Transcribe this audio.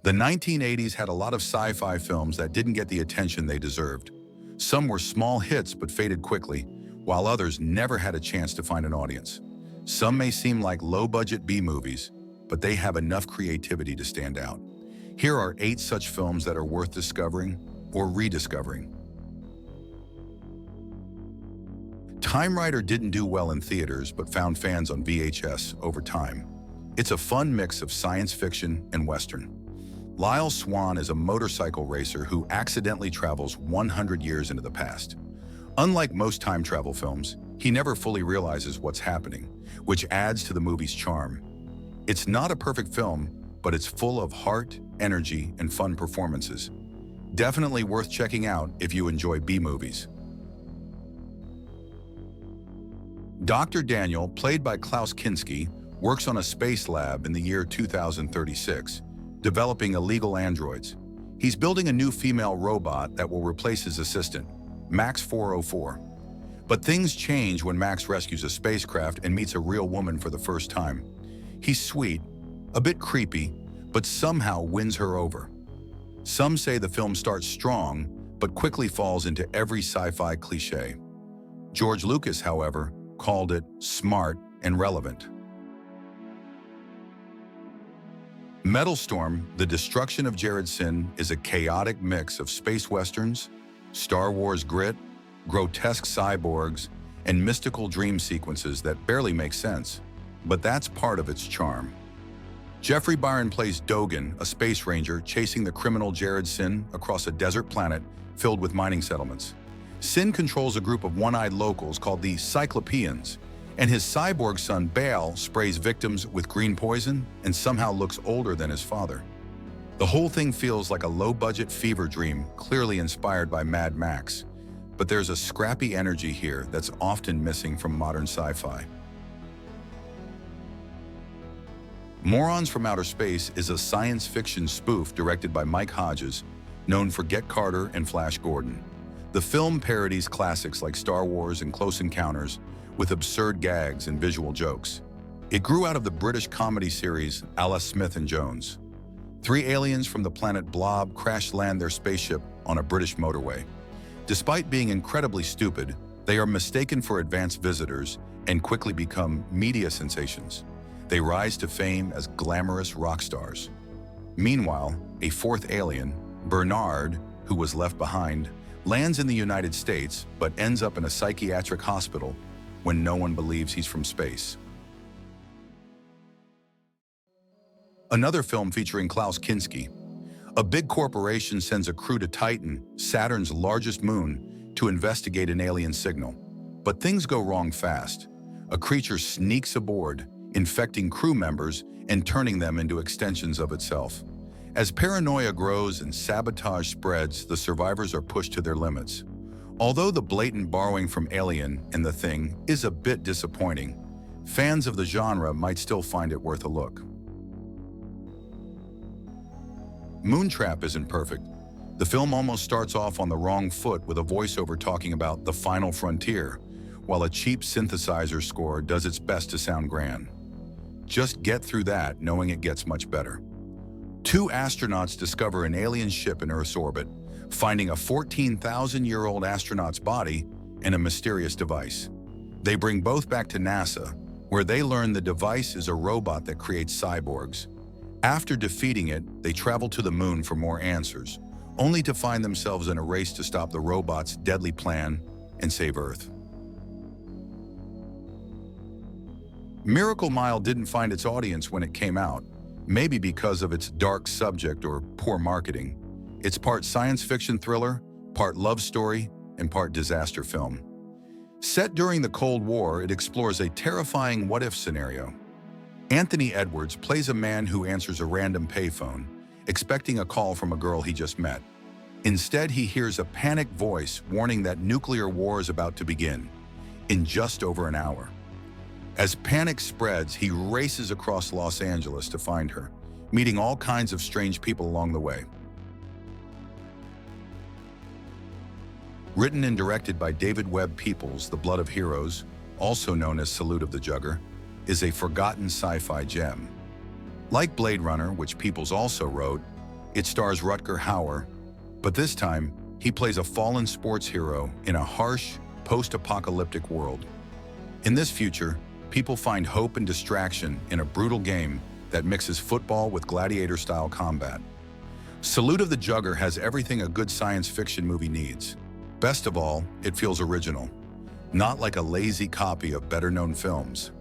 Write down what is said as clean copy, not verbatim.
The 1980s had a lot of sci-fi films that didn't get the attention they deserved. Some were small hits but faded quickly, while others never had a chance to find an audience. Some may seem like low-budget B-movies, but they have enough creativity to stand out. Here are 8 such films that are worth discovering or rediscovering. Time Rider didn't do well in theaters but found fans on VHS over time. It's a fun mix of science fiction and Western. Lyle Swan is a motorcycle racer who accidentally travels 100 years into the past. Unlike most time travel films, he never fully realizes what's happening, which adds to the movie's charm. It's not a perfect film, but it's full of heart, energy, and fun performances. Definitely worth checking out if you enjoy B-movies. Dr. Daniel, played by Klaus Kinski, works on a space lab in the year 2036, developing illegal androids. He's building a new female robot that will replace his assistant, Max 404. But things change when Max rescues a spacecraft and meets a real woman for the first time. He's sweet, a bit creepy, but somehow wins her over. Some say the film starts strong, but quickly falls into every sci-fi cliché. George Lucas, however, called it smart and relevant. Metal Storm: The Destruction of Jared Sin is a chaotic mix of space westerns, Star Wars grit, grotesque cyborgs, and mystical dream sequences that barely make sense, but that's part of its charm. Jeffrey Byron plays Dogen, a space ranger chasing the criminal Jared Sin across a desert planet filled with mining settlements. Sin controls a group of one-eyed locals called the Cyclopeans, and his cyborg son Bale sprays victims with green poison and somehow looks older than his father. The whole thing feels like a low-budget fever dream, clearly inspired by Mad Max, but there's a scrappy energy here that's often missing from modern sci-fi. Morons from Outer Space is a science fiction spoof directed by Mike Hodges, known for Get Carter and Flash Gordon. The film parodies classics like Star Wars and Close Encounters with absurd gags and visual jokes. It grew out of the British comedy series Alice Smith and Jones. 3 aliens from the planet Blob crash-land their spaceship on a British motorway. Despite being incredibly stupid, they are mistaken for advanced visitors and quickly become media sensations. They rise to fame as glamorous rock stars. Meanwhile, a 4th alien, Bernard, who was left behind, lands in the United States but ends up in a psychiatric hospital when no one believes he's from space. Another film featuring Klaus Kinski. A big corporation sends a crew to Titan, Saturn's largest moon, to investigate an alien signal. But things go wrong fast. A creature sneaks aboard, infecting crew members and turning them into extensions of itself. As paranoia grows and sabotage spreads, the survivors are pushed to their limits. Although the blatant borrowing from Alien and The Thing is a bit disappointing, fans of the genre might still find it worth a look. Moontrap isn't perfect. The film almost starts off on the wrong foot with a voiceover talking about the final frontier, while a cheap synthesizer score does its best to sound grand. Just get through that knowing it gets much better. 2 astronauts discover an alien ship in Earth's orbit, finding a 14,000-year-old astronaut's body and a mysterious device. They bring both back to NASA, where they learn the device is a robot that creates cyborgs. After defeating it, they travel to the moon for more answers, only to find themselves in a race to stop the robot's deadly plan and save Earth. Miracle Mile didn't find its audience when it came out, maybe because of its dark subject or poor marketing. It's part science fiction thriller, part love story, and part disaster film. Set during the Cold War, it explores a terrifying what-if scenario. Anthony Edwards plays a man who answers a random payphone, expecting a call from a girl he just met. Instead, he hears a panicked voice warning that nuclear war is about to begin, in just over an hour. As panic spreads, he races across Los Angeles to find her, meeting all kinds of strange people along the way. Written and directed by David Webb Peoples, The Blood of Heroes, also known as Salute of the Jugger, is a forgotten sci-fi gem. Like Blade Runner, which Peoples also wrote, It stars Rutger Hauer, but this time, he plays a fallen sports hero in a harsh, post-apocalyptic world. In this future, people find hope and distraction in a brutal game that mixes football with gladiator-style combat. Salute of the Jugger has everything a good science fiction movie needs. Best of all, it feels original, not like a lazy copy of better-known films.